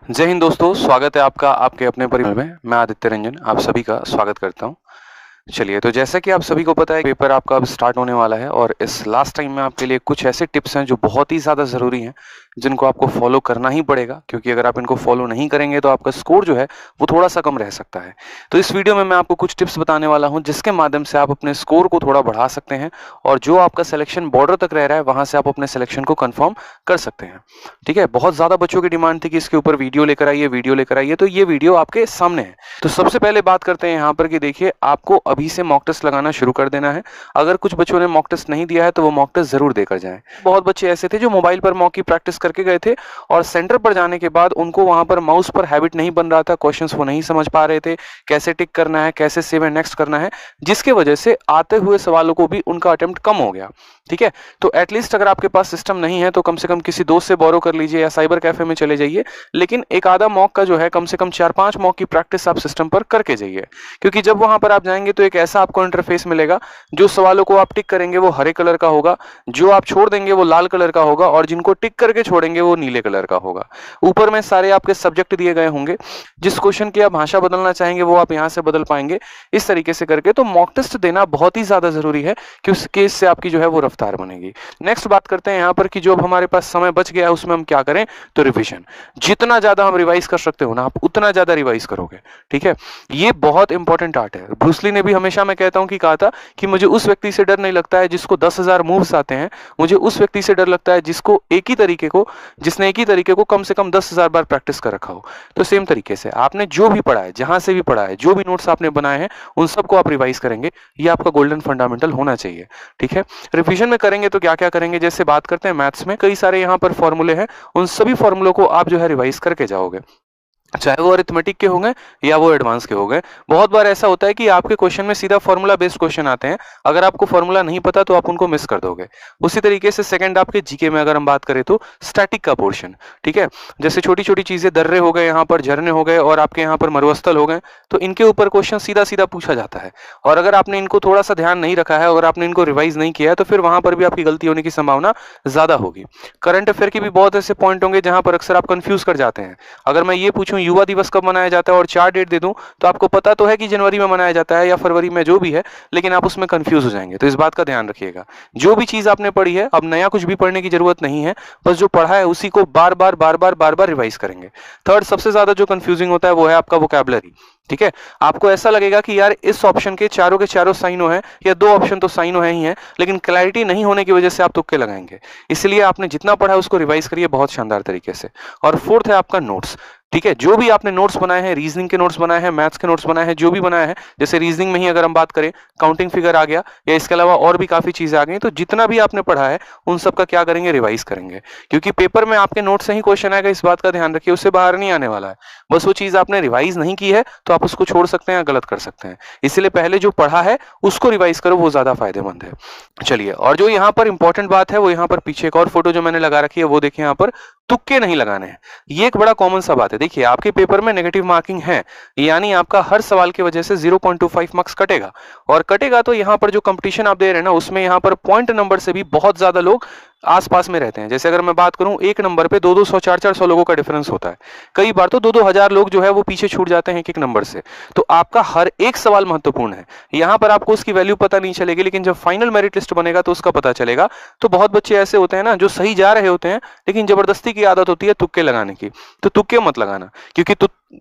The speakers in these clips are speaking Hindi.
जय हिंद दोस्तों, स्वागत है आपका आपके अपने परिवार में। मैं आदित्य रंजन आप सभी का स्वागत करता हूं। चलिए, तो जैसा कि आप सभी को पता है, पेपर आपका अब स्टार्ट होने वाला है और इस लास्ट टाइम में आपके लिए कुछ ऐसे टिप्स हैं जो बहुत ही ज़्यादा ज़रूरी हैं, जिनको आपको फॉलो करना ही पड़ेगा, क्योंकि अगर आप इनको फॉलो नहीं करेंगे तो आपका स्कोर जो है वो थोड़ा-सा कम रह सकता है। तो इस वीडियो में मैं आपको कुछ टिप्स बताने वाला हूँ, जिसके माध्यम से आप अपने स्कोर को थोड़ा बढ़ा सकते हैं और जो आपका सिलेक्शन बॉर्डर तक रह रहा है, वहाँ से आप अपने सिलेक्शन को कन्फर्म कर सकते हैं। ठीक है? बहुत ज़्यादा बच्चों की डिमांड थी कि इसके ऊपर वीडियो लेकर आइए, तो ये वीडियो आपके सामने है। तो सबसे पहले बात करते हैं यहाँ पर कि देखिए, आपको अभी से मॉक टेस्ट लगाना शुरू कर देना है। अगर कुछ बच्चों ने मॉक टेस्ट नहीं दिया है तो वो मॉक टेस्ट ज़रूर देकर जाएँ। बहुत बच्चे ऐसे थे जो मोबाइल पर मॉक की प्रैक्टिस करके गए थे और सेंटर पर जाने के बाद उनको वहाँ पर माउस पर हैबिट नहीं बन रहा था, क्वेश्चंस वो नहीं समझ पा रहे थे, कैसे टिक करना है, कैसे सेव एंड नेक्स्ट करना है, जिसकी वजह से आते हुए सवालों को भी उनका अटेम्प्ट कम हो गया। ठीक है? तो एटलीस्ट अगर आपके पास सिस्टम नहीं है तो कम से कम किसी दोस्त से बोरो कर लीजिए या साइबर कैफे में चले जाइए, लेकिन एक आधा मॉक का जो है कम से कम 4-5 मॉक की प्रैक्टिस आप सिस्टम पर करके जाइए। क्योंकि जब वहां पर आप जाएंगे तो एक ऐसा आपको इंटरफेस मिलेगा, जो सवालों को आप टिक करेंगे वो हरे कलर का होगा, जो आप छोड़ देंगे वो लाल कलर का होगा और जिनको टिक करके छोड़ेंगे वो नीले कलर का होगा। ऊपर में सारे आपके सब्जेक्ट दिए गए होंगे, जिस क्वेश्चन की आप भाषा बदलना चाहेंगे वो आप यहाँ से बदल पाएंगे। इस तरीके से करके तो मॉक टेस्ट देना बहुत ही ज्यादा जरूरी है, क्योंकि इससे आपकी जो है वो रफ्तार बनेगी। नेक्स्ट बात करते हैं यहाँ पर कि जो अब हमारे पास समय बच गया है उसमें हम क्या करें। तो रिवीजन, जितना ज्यादा हम रिवाइज कर सकते हो ना, आप उतना ज्यादा रिवाइज करोगे। ठीक है? ये बहुत इंपॉर्टेंट आर्ट है। ब्रूस ली ने भी हमेशा, मैं कहता हूं कि कहा था कि मुझे उस व्यक्ति से डर नहीं लगता है जिसको 10,000 मूव्स आते हैं, मुझे उस व्यक्ति से डर लगता है जिसने एक ही तरीके को कम से कम 10,000 बार प्रैक्टिस कर रखा हो। तो सेम तरीके से आपने जो भी पढ़ा है, जहां से भी पढ़ा है, जो भी नोट्स आपने बनाए हैं, उन सबको आप रिवाइज करेंगे। ये आपका गोल्डन फंडामेंटल होना चाहिए। ठीक है? रिवीजन में करेंगे तो क्या क्या करेंगे, जैसे बात करते हैं मैथ्स में कई सारे यहाँ पर फॉर्मूले हैं, उन सभी फॉर्मूलों को आप जो है रिवाइज करके जाओगे, चाहे वो अरिथमेटिक के होंगे या वो एडवांस के होंगे। बहुत बार ऐसा होता है कि आपके क्वेश्चन में सीधा फॉर्मूला बेस्ड क्वेश्चन आते हैं, अगर आपको फॉर्मूला नहीं पता तो आप उनको मिस कर दोगे। उसी तरीके से सेकंड आपके जीके में अगर हम बात करें तो स्टैटिक का पोर्शन, ठीक है, जैसे छोटी छोटी चीजें, दर्रे हो गए, यहाँ पर झरने हो गए और आपके यहाँ पर मरुस्थल हो गए, तो इनके ऊपर क्वेश्चन सीधा सीधा पूछा जाता है। और अगर आपने इनको थोड़ा सा ध्यान नहीं रखा है, अगर आपने इनको रिवाइज नहीं किया है, तो फिर वहां पर भी आपकी गलती होने की संभावना ज्यादा होगी। करंट अफेयर के भी बहुत ऐसे पॉइंट होंगे जहां पर अक्सर आप कंफ्यूज कर जाते हैं। अगर मैं ये पूछूं युवा दिवस कब मनाया जाता है और 4 डेट दे दूं, तो आपको पता तो है कि जनवरी में मनाया जाता है या फरवरी में, जो भी है, लेकिन आप उसमें कंफ्यूज हो जाएंगे। तो इस बात का ध्यान रखिएगा। जो भी चीज आपने पढ़ी है, अब नया कुछ भी पढ़ने की जरूरत नहीं है, बस जो पढ़ा है उसी को बार बार रिवाइज करेंगे। थर्ड सबसे ज्यादा जो कंफ्यूजिंग होता है वो है आपका वोकैबुलरी। ठीक है? आपको ऐसा लगेगा कि यार इस ऑप्शन के चारों साइनो है, या दो ऑप्शन तो साइनो है ही है, लेकिन क्लैरिटी नहीं होने की वजह से आप तुक्के लगाएंगे। इसलिए आपने जितना पढ़ा है उसको रिवाइज करिए बहुत शानदार तरीके से। और फोर्थ है आपका नोट्स। ठीक है? जो भी आपने नोट्स बनाए हैं, रीजनिंग के नोट्स बनाए हैं, मैथ्स के नोट्स बनाए हैं, जो भी बनाया है, जैसे रीजनिंग में ही अगर हम बात करें, काउंटिंग फिगर आ गया, या इसके अलावा और भी काफी चीजें आ गई, तो जितना भी आपने पढ़ा है उन सब का क्या करेंगे, रिवाइज करेंगे। क्योंकि पेपर में आपके नोट से ही क्वेश्चन आएगा, इस बात का ध्यान रखिए, उससे बाहर नहीं आने वाला है। बस वो चीज आपने रिवाइज नहीं की है तो आप उसको छोड़ सकते हैं या गलत कर सकते हैं। इसलिए पहले जो पढ़ा है उसको रिवाइज करो, वो ज्यादा फायदेमंद है। चलिए, और जो यहाँ पर इंपॉर्टेंट बात है वो यहाँ पर पीछे एक और फोटो जो मैंने लगा रखी है, वो देखिए, यहाँ पर तुक्के नहीं लगाने हैं। ये एक बड़ा कॉमन सा बात है। देखिए, आपके पेपर में नेगेटिव मार्किंग है, यानी आपका हर सवाल की वजह से 0.25 मार्क्स कटेगा। और कटेगा तो यहाँ पर जो कंपटीशन आप दे रहे हैं ना, उसमें यहाँ पर पॉइंट नंबर से भी बहुत ज्यादा लोग आसपास में रहते हैं। जैसे अगर मैं बात करूं, एक नंबर पे 200 400 लोगों का डिफरेंस होता है। कई बार तो 2 हजार लोग जो है वो पीछे छूट जाते हैं एक एक नंबर से। तो आपका हर एक सवाल महत्वपूर्ण है। यहाँ पर आपको उसकी वैल्यू पता नहीं चलेगी, लेकिन जब फाइनल मेरिट लिस्ट बनेगा तो उसका पता चलेगा। तो बहुत बच्चे ऐसे होते हैं ना, जो सही जा रहे होते हैं, लेकिन जबरदस्ती की आदत होती है तुक्के लगाने की। तो तुक्के मत लगाना, क्योंकि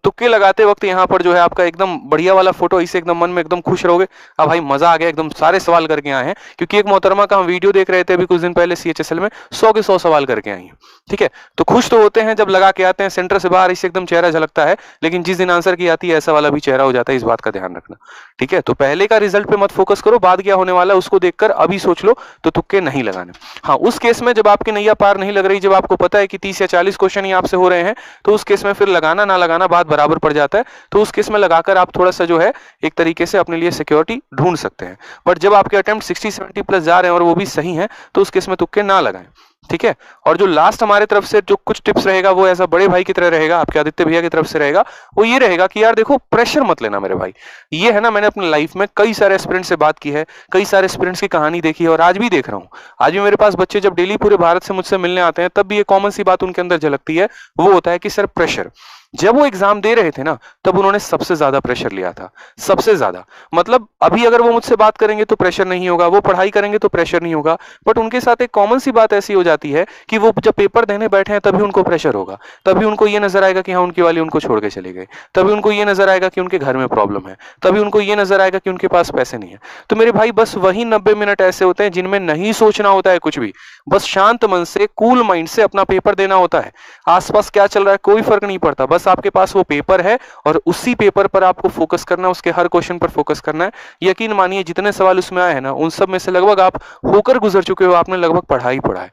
तुक्के लगाते वक्त यहाँ पर जो है आपका एकदम बढ़िया वाला फोटो, इसे एकदम मन में एकदम खुश रहोगे, अब भाई मजा आ गया, एकदम सारे सवाल करके आए हैं। क्योंकि एक मोहतरमा का हम वीडियो देख रहे थे अभी कुछ दिन पहले, सीएचएसएल में 100 के 100 सवाल करके आई हैं। ठीक है? तो खुश तो होते हैं जब लगा के आते हैं, सेंटर से बाहर इससे एकदम चेहरा झलकता है, लेकिन जिस दिन आंसर की आती है ऐसा वाला भी चेहरा हो जाता है। इस बात का ध्यान रखना। ठीक है? तो पहले का रिजल्ट पे मत फोकस करो, बाद क्या होने वाला है उसको देखकर अभी सोच लो, तो तुक्के नहीं लगाने। हाँ, उस केस में जब आपकी नैया पार नहीं लग रही, जब आपको पता है कि 30 या 40 क्वेश्चन ही आपसे हो रहे हैं, तो उस केस में फिर लगाना ना लगाना बात बराबर पड़ जाता है। तो उस केस में लगाकर आप थोड़ा सा जो है एक तरीके से अपने लिए सिक्योरिटी ढूंढ सकते हैं। बट जब आपके अटेम्प्ट 60-70 प्लस जा रहे हैं और वो भी सही है, तो उस केस में तुक्के ना लगाएं। ठीक है। और जो लास्ट हमारे तरफ से जो कुछ टिप्स रहेगा वो ऐसा बड़े भाई की तरह रहेगा, आपके आदित्य भैया की तरफ से रहेगा। वो ये रहेगा कि यार देखो, प्रेशर मत लेना मेरे भाई। ये है ना, मैंने अपनी लाइफ में कई सारे एस्पिरेंट्स से बात की है, कई सारे एस्पिरेंट्स की कहानी देखी है और आज भी देख रहा हूँ। आज भी मेरे पास बच्चे जब डेली पूरे भारत से मुझसे मिलने आते हैं तब भी ये कॉमन सी बात उनके अंदर झलकती है, वो होता है कि सर प्रेशर। जब वो एग्जाम दे रहे थे ना तब उन्होंने सबसे ज्यादा प्रेशर लिया था, सबसे ज्यादा। मतलब अभी अगर वो मुझसे बात करेंगे तो प्रेशर नहीं होगा, वो पढ़ाई करेंगे तो प्रेशर नहीं होगा, बट उनके साथ एक कॉमन सी बात ऐसी हो जाती है कि वो जब पेपर देने बैठे हैं तभी उनको प्रेशर होगा, तभी उनको ये नजर आएगा कि हाँ उनकी वाली उनको छोड़ के चले गए, तभी उनको ये नजर आएगा कि उनके घर में प्रॉब्लम है, तभी उनको ये नजर आएगा कि उनके पास पैसे नहीं है। तो मेरे भाई बस वही 90 मिनट ऐसे होते हैं जिनमें नहीं सोचना होता है कुछ भी, बस शांत मन से कूल माइंड से अपना पेपर देना होता है। आसपास क्या चल रहा है कोई फर्क नहीं पड़ता, बस आपके पास वो पेपर है और उसी पेपर पर आपको फोकस करना है, उसके हर क्वेश्चन पर फोकस करना है। यकीन मानिए जितने सवाल उसमें आए हैं ना उन सब में से लगभग आप होकर गुजर चुके हो, आपने लगभग पढ़ा ही पढ़ा है।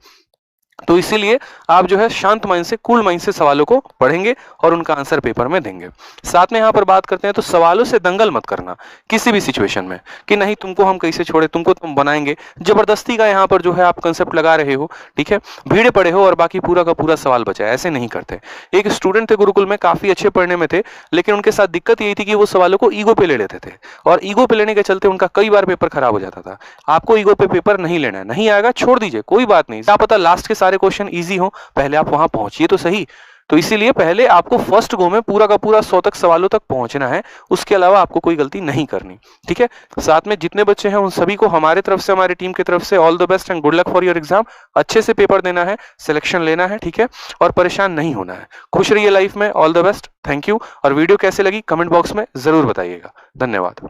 तो इसीलिए आप जो है शांत माइंड से कूल माइंड से सवालों को पढ़ेंगे और उनका आंसर पेपर में देंगे। साथ में यहाँ पर बात करते हैं तो सवालों से दंगल मत करना किसी भी सिचुएशन में कि नहीं तुमको हम कैसे छोड़े, तुमको तुम बनाएंगे, जबरदस्ती का यहाँ पर जो है आप कंसेप्ट लगा रहे हो, ठीक है, भीड़े पड़े हो और बाकी पूरा का पूरा सवाल बचा है, ऐसे नहीं करते। एक स्टूडेंट थे गुरुकुल में, काफी अच्छे पढ़ने में थे, लेकिन उनके साथ दिक्कत यही थी कि वो सवालों को ईगो पे ले लेते थे और ईगो पे लेने के चलते उनका कई बार पेपर खराब हो जाता था। आपको ईगो पे पेपर नहीं लेना है, नहीं आएगा छोड़ दीजिए, कोई बात नहीं, क्या पता लास्ट के सारे क्वेश्चन ईजी हो, पहले आप वहां पहुंचिए तो सही। तो इसीलिए पहले आपको फर्स्ट गो में पूरा का पूरा 100 तक सवालों तक पहुंचना है, उसके अलावा आपको कोई गलती नहीं करनी, ठीक है। साथ में जितने बच्चे हैं उन सभी को हमारे तरफ से, हमारी टीम की तरफ से all the best and good luck for your exam. अच्छे से पेपर देना है, सिलेक्शन लेना है, ठीक है, और परेशान नहीं होना है। खुश रहिए लाइफ में, all the best, thank you. और वीडियो कैसे लगी कमेंट बॉक्स में जरूर बताइएगा। धन्यवाद।